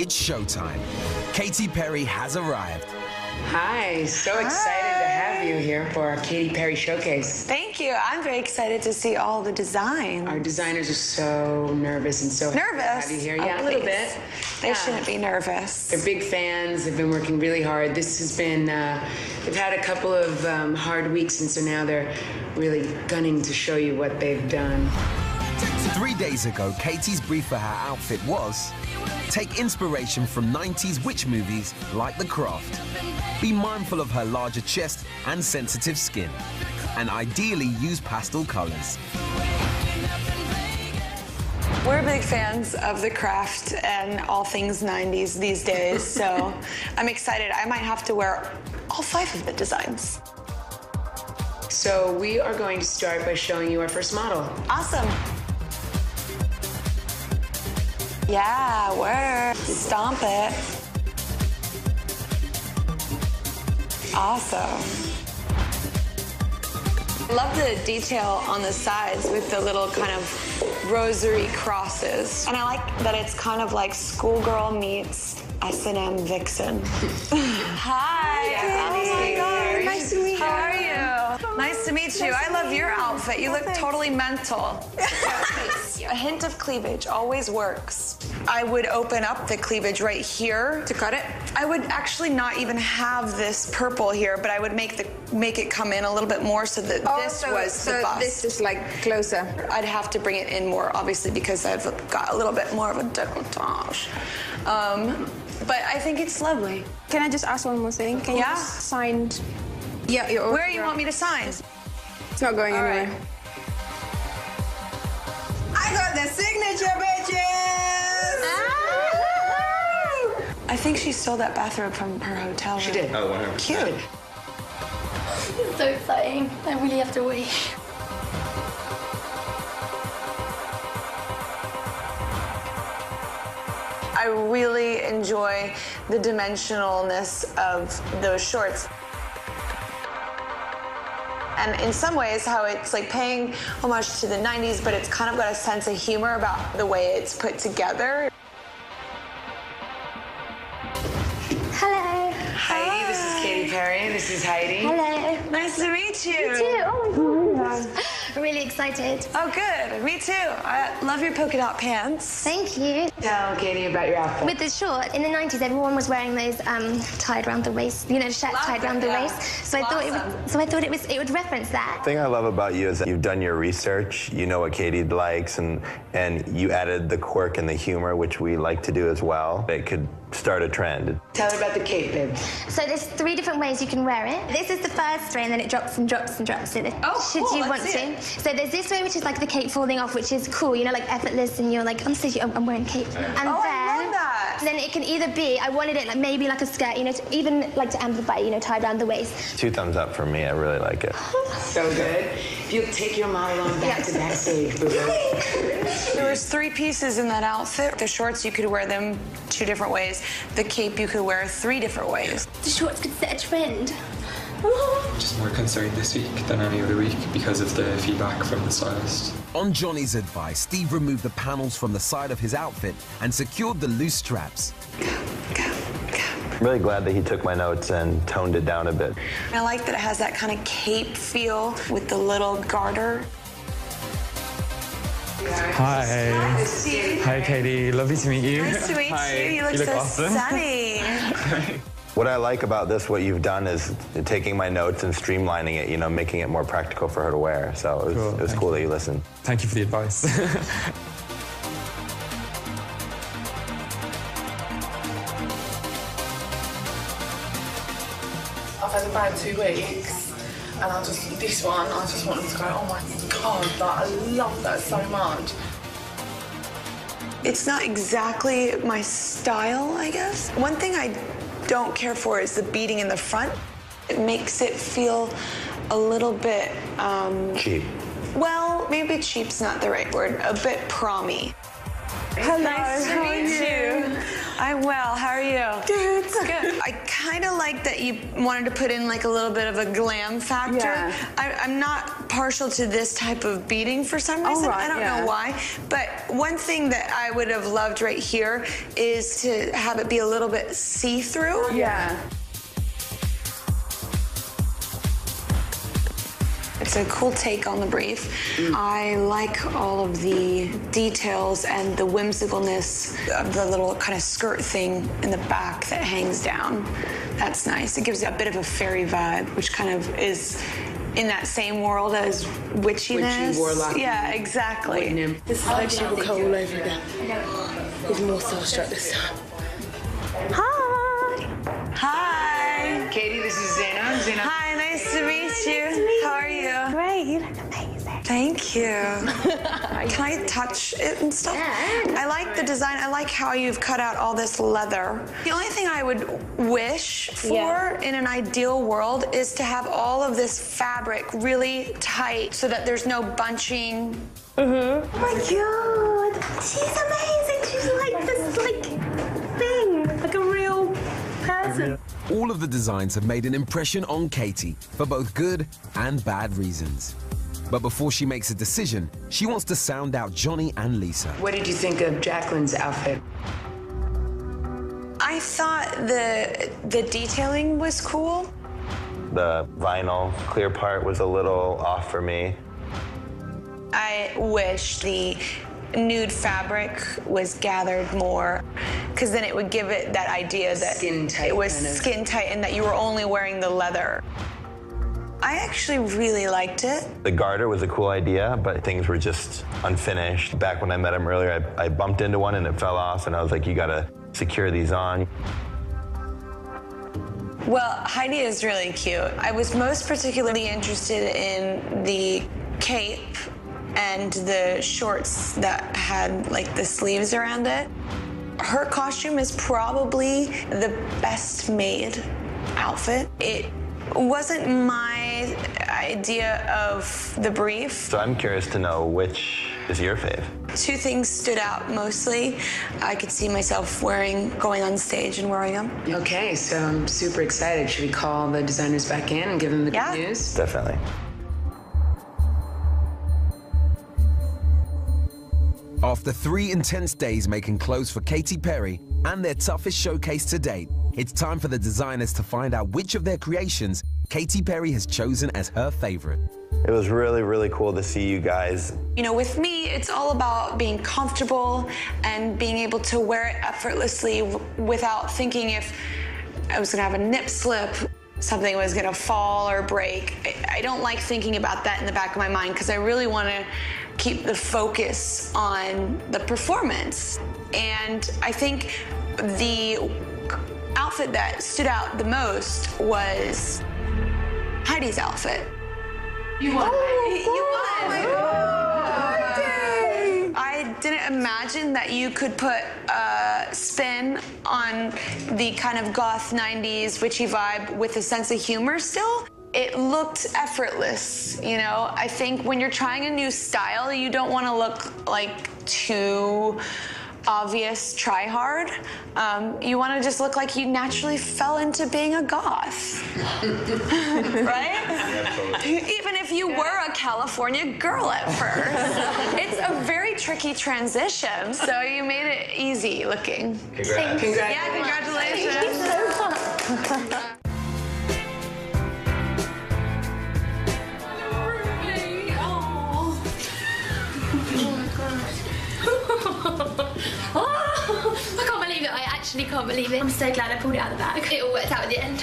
It's showtime. Katy Perry has arrived. Hi, so excited to have you here for our Katy Perry showcase. Thank you. I'm very excited to see all the designs. Our designers are so nervous and so happy to have you here. Yeah, a little bit. They shouldn't be nervous. They're big fans. They've been working really hard. This has been, they've had a couple of hard weeks, and so now they're really gunning to show you what they've done. 3 days ago, Katy's brief for her outfit was: take inspiration from 90s witch movies like The Craft. Be mindful of her larger chest and sensitive skin. And ideally use pastel colors. We're big fans of The Craft and all things 90s these days, so I'm excited. I might have to wear all 5 of the designs. So we are going to start by showing you our first model. Awesome. Yeah, work. Stomp it. Awesome. I love the detail on the sides with the little kind of rosary crosses. And I like that it's kind of like schoolgirl meets S&M vixen. Hi. Oh my God, nice to meet you. How are you? Nice to meet you. I love your outfit. You look totally mental. A hint of cleavage always works. I would open up the cleavage right here to cut it. I would actually not even have this purple here, but I would make it come in a little bit more so that this was the bust. This is like closer. I'd have to bring it in more, obviously, because I've got a little bit more of a décolletage. But I think it's lovely. Can I just ask one more thing? Can you just sign? Yeah, where do you want me to sign? It's not going anywhere. Right. I got the signature, bitches! I think she stole that bathrobe from her hotel room. She did. Oh, wow. Cute. It's so exciting. I really have to wait. I really enjoy the dimensionalness of those shorts. And in some ways, how it's like paying homage to the 90s, but it's kind of got a sense of humor about the way it's put together. Hello. Heidi, this is Katy Perry. This is Heidi. Hello. Nice to meet you. Me too. Oh my God. Really excited. Oh, good. Me too. I love your polka dot pants. Thank you. Tell Katy about your outfit. With the short, in the 90s, everyone was wearing those tied around the waist, you know, shirt tied around the waist. So I thought it would reference that. The thing I love about you is that you've done your research, you know what Katy likes, and you added the quirk and the humor, which we like to do as well. It could start a trend. Tell her about the cape, babe. So there's 3 different ways you can wear it. This is the first way, and then it drops and drops and drops. So cool. Should you want to? So there's this way, which is like the cape falling off, which is cool, you know, like effortless, and you're like, I'm wearing cape. And I love that. Then it can either be, I wanted it like maybe like a skirt, you know, even like to amplify, you know, tied around the waist. 2 thumbs up for me. I really like it. So good. If you'll take your model on back to backstage, boo-boo. There was 3 pieces in that outfit. The shorts, you could wear them 2 different ways. The cape, you could wear 3 different ways. The shorts could set a trend. Just more concerned this week than any other week because of the feedback from the stylist. On Johnny's advice, Steve removed the panels from the side of his outfit and secured the loose straps. I'm really glad that he took my notes and toned it down a bit. I like that it has that kind of cape feel with the little garter. Hi. Hi, Katy. Lovely to meet you. Nice to meet you. You look so awesome. sunny. What I like about this, what you've done, is taking my notes and streamlining it, you know, making it more practical for her to wear. So it was cool that you listened. Thank you for the advice. I've had about 2 weeks, and I just wanted to go, oh my God, I love that so much. It's not exactly my style, I guess. One thing I don't care for is the beading in the front. It makes it feel a little bit, cheap. Well, maybe cheap's not the right word, a bit prom-y. Hello, Nice to meet you. I'm well, how are you? Good. Good. I kind of like that you wanted to put in like a little bit of a glam factor. Yeah. I'm not partial to this type of beading for some reason. right, I don't know why. But one thing that I would have loved right here is to have it be a little bit see-through. Yeah. It's a cool take on the brief. I like all of the details and the whimsicalness of the little kind of skirt thing in the back that hangs down. That's nice. It gives it a bit of a fairy vibe, which kind of is in that same world as witchiness. Witchy, warlock. Yeah, exactly. This is like Super Coat all over again. He's more starstruck this time. Hi. Hi. Katy, this is Zainab. Hi, nice to meet you. How are you? Great, you look amazing. Thank you. Can I touch it and stuff? Yeah. I like the design. I like how you've cut out all this leather. The only thing I would wish for in an ideal world is to have all of this fabric really tight so that there's no bunching. Oh my God, she's amazing. She's like this thing, like a real person. All of the designs have made an impression on Katy for both good and bad reasons. But before she makes a decision, she wants to sound out Johnny and Lisa. What did you think of Jacqueline's outfit? I thought the detailing was cool. The vinyl clear part was a little off for me. I wish the nude fabric was gathered more, because then it would give it that idea that Skin tight, it was kind of. skin tight and that you were only wearing the leather. I actually really liked it. The garter was a cool idea, but things were just unfinished. Back when I met him earlier, I bumped into one and it fell off, and I was like, you gotta secure these on. Well, Heidi is really cute. I was most particularly interested in the cape and the shorts that had like the sleeves around it. Her costume is probably the best made outfit. It wasn't my idea of the brief. So I'm curious to know which is your fave. Two things stood out mostly. I could see myself going on stage and wearing them. Okay, so I'm super excited. Should we call the designers back in and give them the good news? Definitely. After 3 intense days making clothes for Katy Perry and their toughest showcase to date, it's time for the designers to find out which of their creations Katy Perry has chosen as her favorite. It was really, really cool to see you guys. You know, with me, it's all about being comfortable and being able to wear it effortlessly without thinking if I was gonna have a nip slip, something was gonna fall or break. I don't like thinking about that in the back of my mind because I really wanna keep the focus on the performance. And I think the outfit that stood out the most was Heidi's outfit. You won. You won. I didn't imagine that you could put a spin on the kind of goth 90s witchy vibe with a sense of humor still. It looked effortless, you know? I think when you're trying a new style, you don't want to look like too obvious try hard. You want to just look like you naturally fell into being a goth. Right? Even if you were a California girl at first. It's a very tricky transition, so you made it easy looking. Congrats. Yeah, congratulations. Thank you so much. I can't believe it. I actually can't believe it. I'm so glad I pulled it out of the bag. It all worked out at the end.